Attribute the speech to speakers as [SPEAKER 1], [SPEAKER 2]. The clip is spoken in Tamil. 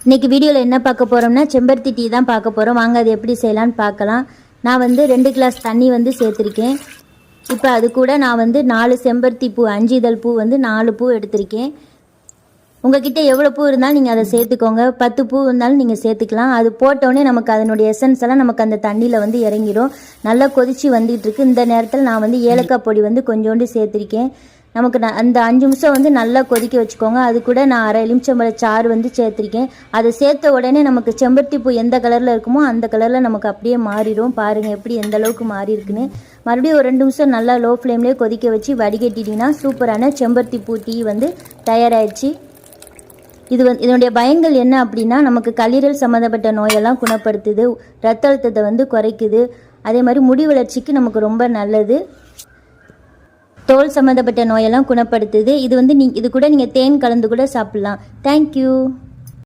[SPEAKER 1] இன்றைக்கி வீடியோவில் என்ன பார்க்க போகிறோம்னா செம்பருத்தி டீ தான் பார்க்க போகிறோம். வாங்க அது எப்படி செய்யலான்னு பார்க்கலாம். நான் 2 கிளாஸ் தண்ணி சேர்த்திருக்கேன். இப்போ அது கூட நான் 4 செம்பருத்தி பூ, 5 இதழ் பூ 4 பூ எடுத்திருக்கேன். உங்ககிட்ட எவ்வளோ பூ இருந்தாலும் நீங்கள் அதை சேர்த்துக்கோங்க. 10 பூ இருந்தாலும் நீங்கள் சேர்த்துக்கலாம். அது போட்டோடனே நமக்கு அதனுடைய எசன்ஸ் எல்லாம் நமக்கு அந்த தண்ணியில் இறங்கிடும். நல்லா கொதித்து வந்துகிட்ருக்கு. இந்த நேரத்தில் நான் ஏலக்காய் பொடி கொஞ்சோண்டு சேர்த்துருக்கேன். நமக்கு அந்த 5 நிமிஷம் நல்லா கொதிக்க வச்சுக்கோங்க. அது கூட நான் அரை எலுமிச்சம்பழ சாறு சேர்த்துருக்கேன். அதை சேர்த்த உடனே நமக்கு செம்பருத்தி பூ எந்த கலரில் இருக்குமோ அந்த கலரில் நமக்கு அப்படியே மாறிடும். பாருங்கள் எப்படி எந்த அளவுக்கு மாறி இருக்குன்னு. மறுபடியும் ஒரு 2 நிமிஷம் நல்லா லோ ஃப்ளேம்லேயே கொதிக்க வச்சு வடிகட்டிட்டிங்கன்னா சூப்பரான செம்பருத்தி பூ டீ தயாராகிடுச்சு. இதனுடைய பயன்கள் என்ன அப்படின்னா, நமக்கு கல்லீரல் சம்மந்தப்பட்ட நோயெல்லாம் குணப்படுத்துது, ரத்த அழுத்தத்தை குறைக்குது. அதே மாதிரி முடி வளர்ச்சிக்கு நமக்கு ரொம்ப நல்லது. தோல் சம்மந்தப்பட்ட நோயெல்லாம் குணப்படுத்துது. இது கூட நீங்கள் தேன் கலந்து கூட சாப்பிட்லாம். தேங்க்யூ.